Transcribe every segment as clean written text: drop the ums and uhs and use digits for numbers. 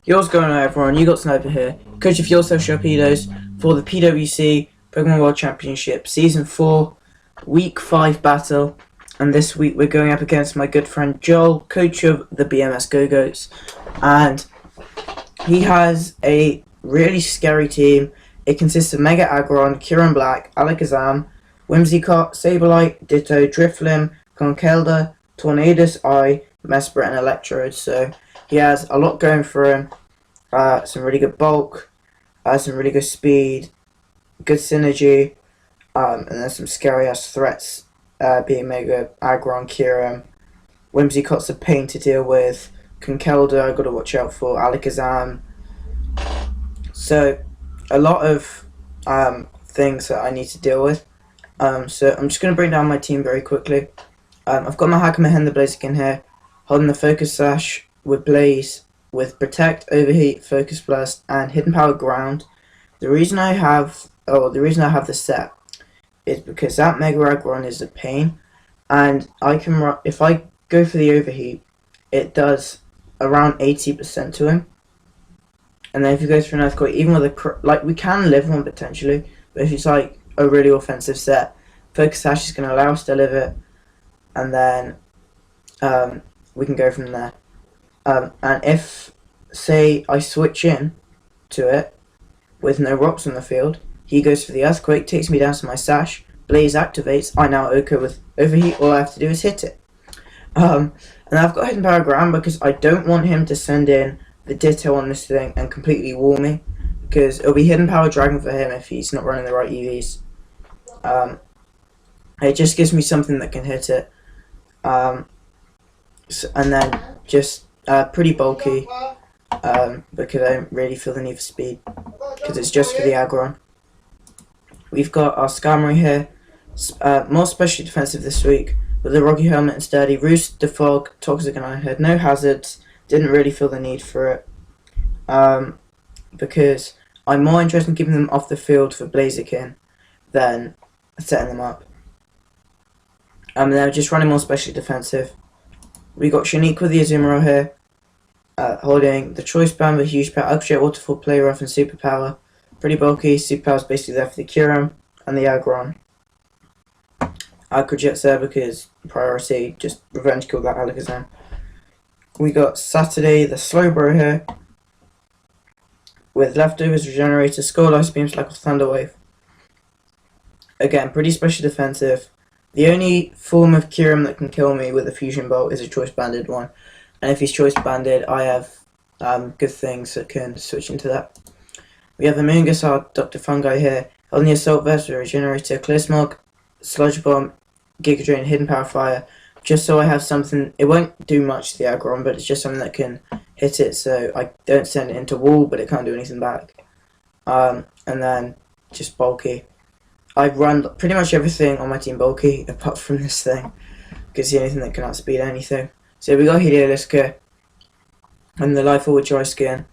Yours going on, everyone? You got Sniper here, coach of yourself Sharpedos for the PWC Pokemon World Championship Season 4 Week 5 battle. And this week we're going up against my good friend Joel, coach of the BMS Gogoats. And he has a really scary team. It consists of Mega Aggron, Kieran Black, Alakazam, Whimsicott, Sableye, Ditto, Driflim, Conkeldurr, Tornadus Eye, Mesprit, and Electrode. So he has a lot going for him. Some really good bulk, some really good speed, good synergy, and then some scary ass threats, being Mega Aggron, Kieran. Whimsicott's a pain to deal with. Conkeldurr I've got to watch out for. Alakazam. So a lot of things that I need to deal with. So I'm just going to bring down my team very quickly. I've got my Hakamahen the Blaziken here, holding the Focus Sash with Blaze, with Protect, Overheat, Focus Blast, and Hidden Power Ground. The reason I have this set is because that Mega Aggron is a pain, and I can if I go for the Overheat, it does around 80% to him. And then if he goes for an Earthquake, even with a we can live one potentially, but if it's like a really offensive set, Focus Sash is going to allow us to live it, and then we can go from there. And if, say, I switch in to it with no rocks on the field, he goes for the Earthquake, takes me down to my Sash, Blaze activates, I now OHKO with Overheat, all I have to do is hit it. And I've got Hidden Power Ground because I don't want him to send in the Ditto on this thing and completely wall me, because it'll be Hidden Power Dragon for him if he's not running the right EVs. It just gives me something that can hit it. And then just pretty bulky, because I don't really feel the need for speed, because it's just for the Aggron. We've got our Skarmory here, more specially defensive this week, with the Rocky Helmet and Sturdy, Roost, Defog, Toxic, and Ironhead. No hazards, didn't really feel the need for it, because I'm more interested in keeping them off the field for Blaziken than setting them up. They're just running more specially defensive. We got Shanique with the Azumarill here, holding the Choice Band with Huge Power, Upgrade, Waterfall, Play Rough, and Superpower. Pretty bulky. Superpower's basically there for the Kyurem and the Aggron. I could Jet there because priority, just revenge kill that Alakazam. We got Saturday the Slowbro here, with Leftovers, Regenerator, Skull, Ice Beam, Slack of Thunder Wave. Again, pretty special defensive. The only form of Kyurem that can kill me with a Fusion Bolt is a Choice Banded one. And if he's Choice Banded, I have good things that can switch into that. We have the Moongus, Dr. Fungi here, holding the Assault Vest with Regenerator, Clear Smog, Sludge Bomb, Giga Drain, Hidden Power Fire. Just so I have something, it won't do much to the Aggron, but it's just something that can hit it, so I don't send it into wall, but it can't do anything back. And then just bulky. I run pretty much everything on my team bulky, apart from this thing, because it's the only thing that can outspeed anything. So we got Helioliska, and the Life Forward Dry Skin,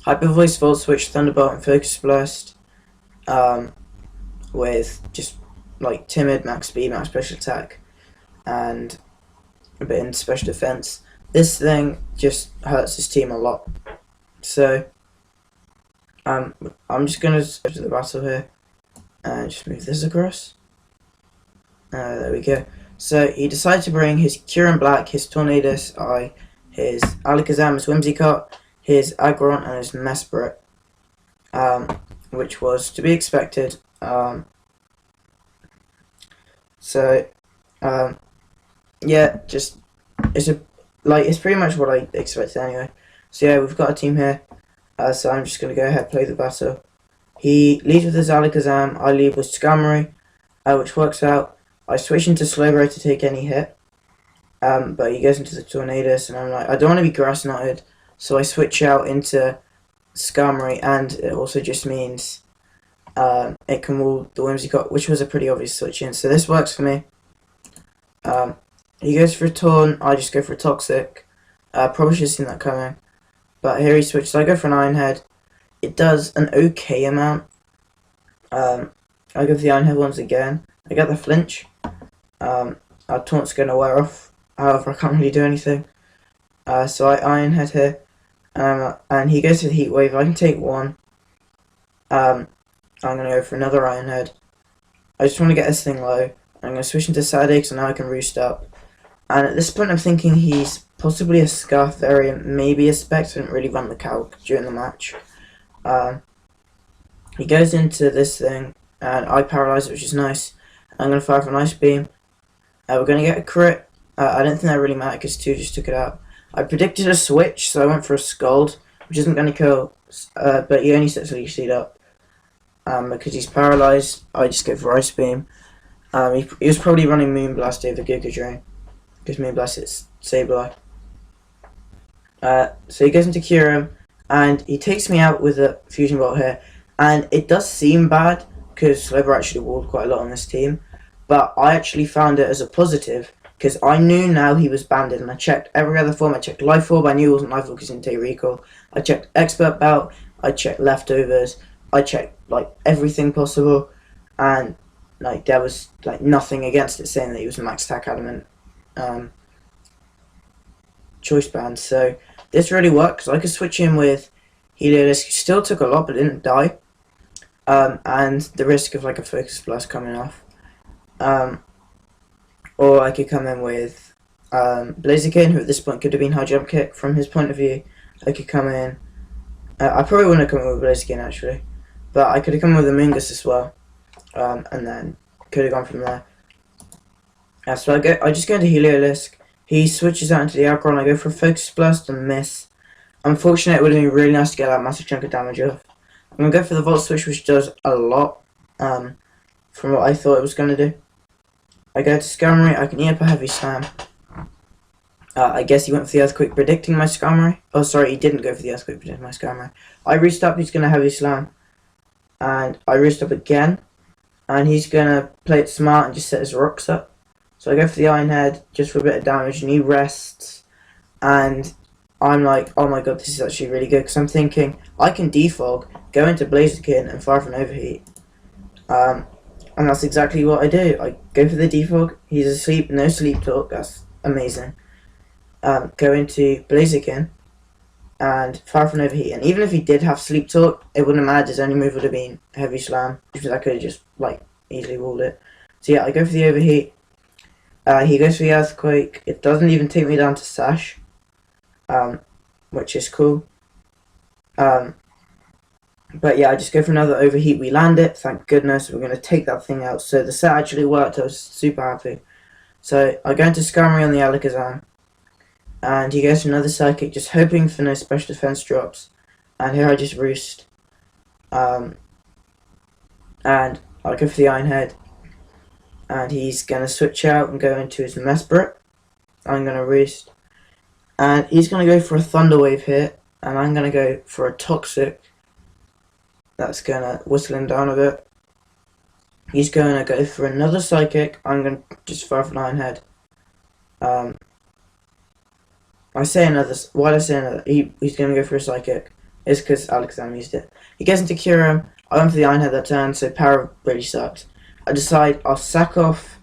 Hyper Voice, Volt Switch, Thunderbolt, and Focus Blast, with just like Timid, Max Speed, Max Special Attack, and a bit in Special Defense. This thing just hurts his team a lot. So I'm just gonna go to the battle here and just move this across. There we go. So he decided to bring his Kieran Black, his Tornadus Eye, his Alakazam, his Whimsicott, his Aggron, and his Mesprit, which was to be expected. Yeah, just it's pretty much what I expected anyway. So yeah, we've got a team here. So I'm just gonna go ahead and play the battle. He leads with his Alakazam. I lead with Skarmory, which works out. I switch into Slowbro to take any hit, but he goes into the Tornadus, and I'm like, I don't want to be Grass Knotted, so I switch out into Skarmory, and it also just means it can wall the Whimsicott, which was a pretty obvious switch in. So this works for me. He goes for a Torn, I just go for a Toxic. Probably should have seen that coming. But here he switches, I go for an Ironhead. It does an okay amount. I go for the Ironhead once again. I get the flinch. Our Taunt's going to wear off. However, I can't really do anything. So I Ironhead here. And he goes for the heat wave. I can take one. I'm gonna go for another Iron Head. I just want to get this thing low. I'm gonna switch into Saturday so now I can roost up. And at this point, I'm thinking he's possibly a Scarf variant, maybe a Spectre. I didn't really run the calc during the match. He goes into this thing, and I paralyze it, which is nice. I'm gonna fire for an Ice Beam. We're gonna get a crit. I don't think that really mattered because 2 just took it out. I predicted a switch, so I went for a Scald, which isn't gonna kill, but he only sets Leech Seed up. Because he's paralyzed, I just go for Ice Beam. He was probably running Moonblast over Giga Drain, because Moonblast hits Sableye. So he goes into Cure him, and he takes me out with a Fusion Bolt here. And it does seem bad, because Slover actually walled quite a lot on this team. But I actually found it as a positive, because I knew now he was banded, and I checked every other form. I checked Life Orb, I knew it wasn't Life Orb because he didn't take Recall. I checked Expert Belt, I checked Leftovers, I checked like everything possible, and like there was like nothing against it saying that he was a max attack adamant choice band. So this really worked because I could switch in with Heliolisk, still took a lot but didn't die, and the risk of like a Focus Blast coming off, or I could come in with Blaziken, who at this point could have been High Jump Kick from his point of view. I could come in, I probably wouldn't have come in with Blaziken actually, but I could have come in with Amoonguss as well, and then could have gone from there. So I just go into Heliolisk. He switches out into the Alcohol, and I go for a Focus Blast and miss. Unfortunately, it would have been really nice to get that massive chunk of damage off. I'm going to go for the Volt Switch, which does a lot from what I thought it was going to do. I go to Skarmory, I can eat up a Heavy Slam. I guess he went for the Earthquake, predicting my Skarmory. Oh, sorry, he didn't go for the Earthquake, predicting my Skarmory. I roost up, he's going to Heavy Slam. And I roost up again. And he's going to play it smart and just set his rocks up. So I go for the Iron Head, just for a bit of damage, and he rests. And I'm like, oh my god, this is actually really good, because I'm thinking, I can defog, go into Blaziken, and fire for an Overheat. And that's exactly what I do. I go for the defog, he's asleep, no sleep talk, that's amazing. Go into Blaziken, and fire for an Overheat. And even if he did have sleep talk, it wouldn't have mattered, his only move would have been Heavy Slam, because I could have just, like, easily walled it. So yeah, I go for the Overheat. He goes for the Earthquake. It doesn't even take me down to Sash, which is cool. But yeah, I just go for another Overheat. We land it, thank goodness. We're going to take that thing out. So the set actually worked. I was super happy. So I go into Skarmory on the Alakazam, and he goes for another Psychic, just hoping for no special defense drops. And here I just roost. And I go for the Iron Head. And he's going to switch out and go into his Mesprit. I'm going to roost. And he's going to go for a Thunder Wave here. And I'm going to go for a Toxic. That's going to whistle him down a bit. He's going to go for another Psychic. I'm going to just fire for an Iron Head. I say another. Why did I say another? He's going to go for a Psychic. It's because Alakazam used it. He gets into Cure him. I went for the Iron Head that turn, so power really sucked. I decide I'll sack off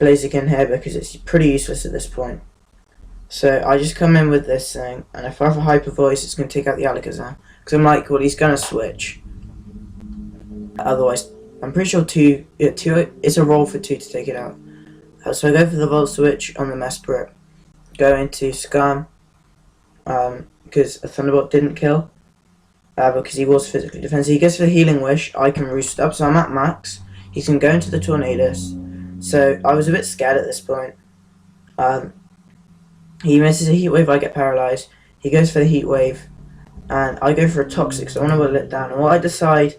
Blaziken here because it's pretty useless at this point. So I just come in with this thing, and if I have a Hyper Voice, it's going to take out the Alakazam. Because I'm like, well, he's going to switch. Otherwise, I'm pretty sure two. It's a roll for 2 to take it out. So I go for the Volt Switch on the Mesprit. Go into Scam. Because a Thunderbolt didn't kill. Because he was physically defensive. He goes for the Healing Wish. I can roost up, so I'm at max. He's going to go into the Tornadus. So I was a bit scared at this point. He misses a Heat Wave, I get paralyzed. He goes for the Heat Wave. And I go for a Toxic, so I want to whittle it down. And what I decide,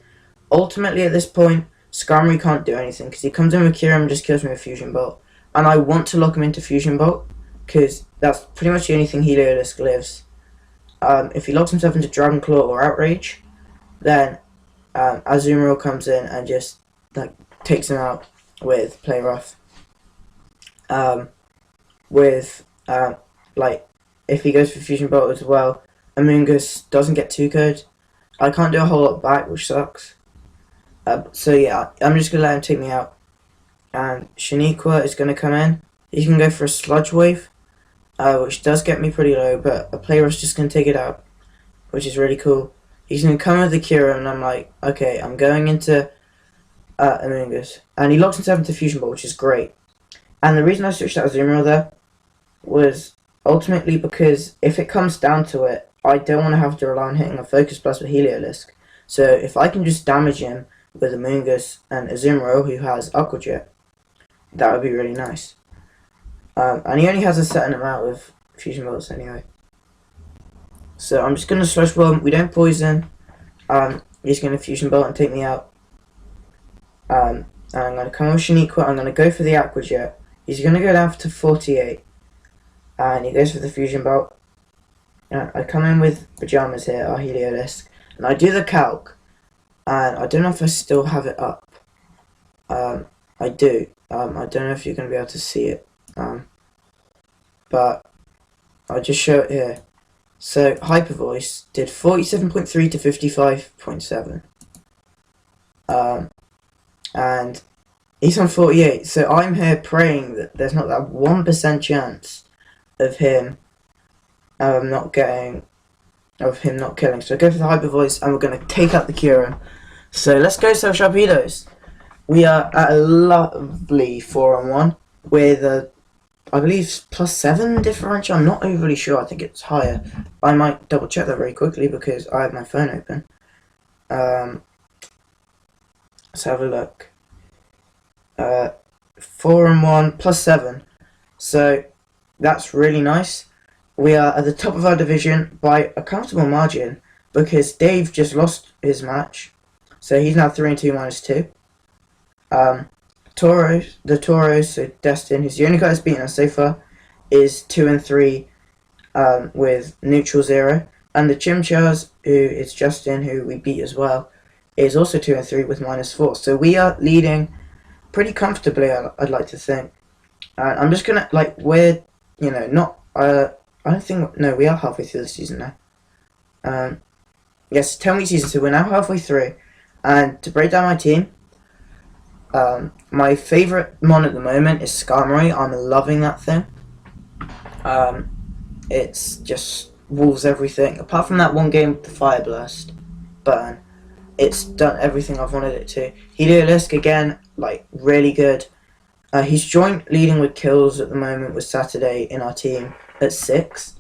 ultimately at this point, Skarmory can't do anything. Because he comes in with Kyurem and just kills me with Fusion Bolt. And I want to lock him into Fusion Bolt. Because that's pretty much the only thing Heliolisk lives. If he locks himself into Dragon Claw or Outrage, then Azumarill comes in and just like takes him out with Play Rough. Like if he goes for Fusion Bolt as well, Amoonguss doesn't get 2-code. I can't do a whole lot back, which sucks. So yeah, I'm just gonna let him take me out. And Shaniqua is gonna come in. He can go for a Sludge Wave. which does get me pretty low, but a player is just going to take it out, which is really cool. He's going to come with the Cura, and I'm like, okay, I'm going into Amoongus. And he locks himself into Fusion Ball, which is great. And the reason I switched out Azumarill there was ultimately because if it comes down to it, I don't want to have to rely on hitting a Focus Plus with Heliolisk. So if I can just damage him with Amoongus and Azumarill, who has Aqua Jet, that would be really nice. And he only has a certain amount of Fusion Bolts anyway. So I'm just going to Sludge Bomb. We don't poison. He's going to Fusion Bolt and take me out. And I'm going to come with Shaniqua. I'm going to go for the Aqua Jet. He's going to go down to 48. And he goes for the Fusion Bolt. I come in with Pajamas here, our Heliolisk. And I do the Calc. And I don't know if I still have it up. I do. I don't know if you're going to be able to see it. But I'll just show it here. So Hyper Voice did 47.3 to 55.7. And he's on 48. So I'm here praying that there's not that 1% chance of him not killing. So I go for the Hyper Voice, and we're going to take out the Cura. So let's go sell Sharpedos. We are at a lovely 4-on-1 with a, I believe, +7 differential. I'm not overly sure. I think it's higher. I might double check that very quickly because I have my phone open. Let's have a look. 4-on-1 +7. So that's really nice. We are at the top of our division by a comfortable margin because Dave just lost his match. So he's now 3-2 -2. Tauros, so Destin, who's the only guy that's beaten us so far, is 2-3 with neutral 0. And the Chimchars, who is Justin, who we beat as well, is also 2-3 with -4. So we are leading pretty comfortably, I'd like to think. I'm just gonna, like, we're, you know, not, I don't think, no, we are halfway through the season now. Yes, 10-week season, so we're now halfway through. And to break down my team, my favourite mon at the moment is Skarmory. I'm loving that thing. It's just wolves everything. Apart from that one game with the Fire Blast button, it's done everything I've wanted it to. Heliolisk, again, like, really good. He's joint leading with kills at the moment with Saturday in our team at 6.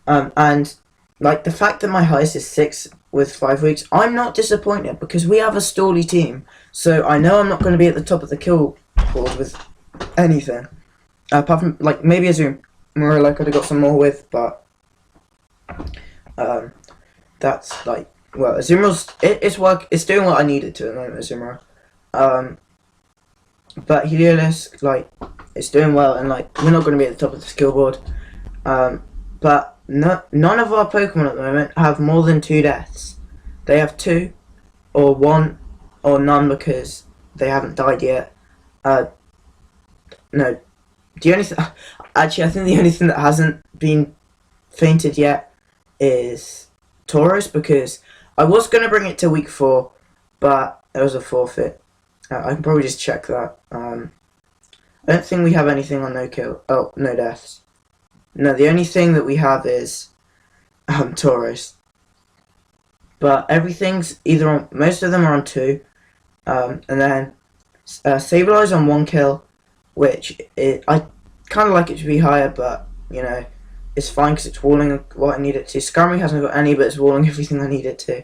And, like, the fact that my highest is 6 with 5 weeks, I'm not disappointed because we have a stally team. So I know I'm not going to be at the top of the kill board with anything. Apart from, like, maybe Azumarill I could have got some more with, but that's, like, well, Azumarill's, it's doing what I need it to at the moment, Azumarill. But Heliolisk, like, it's doing well, and, like, we're not going to be at the top of the skill board. But none of our Pokemon at the moment have more than 2 deaths. They have 2, or 1, or none because they haven't died yet. No, actually, I think the only thing that hasn't been fainted yet is Tauros, because I was going to bring it to week 4, but it was a forfeit. I can probably just check that. I don't think we have anything on no deaths. No, the only thing that we have is Tauros. But everything's either on, most of them are on 2. And then Sableye on 1 kill, which I kind of like it to be higher, but, you know, it's fine because it's walling what I need it to. Skarmory hasn't got any, but it's walling everything I need it to.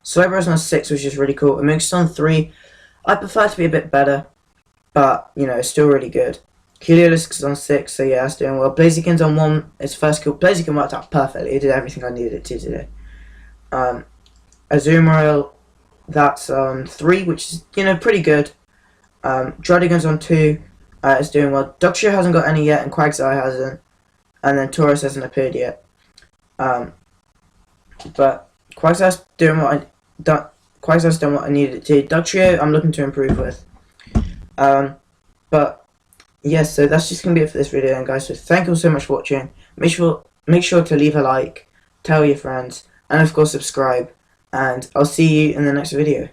Slibrow's on 6, which is really cool. Amoonguss on 3. I prefer it to be a bit better, but, you know, it's still really good. Heliolisk's on 6, so yeah, that's doing well. Blaziken's on 1, its first kill. Blaziken worked out perfectly. It did everything I needed it to today. Azumarill, that's on 3, which is, you know, pretty good. Druddigon's on 2, it's doing well. Duckshire hasn't got any yet, and Quagsire hasn't. And then Tauros hasn't appeared yet. But Quagsire's doing Quagsire's done what I needed it to. Duckshire, I'm looking to improve with. But yes, so that's just gonna be it for this video, and guys. So thank you all so much for watching. Make sure to leave a like, tell your friends, and of course subscribe. And I'll see you in the next video.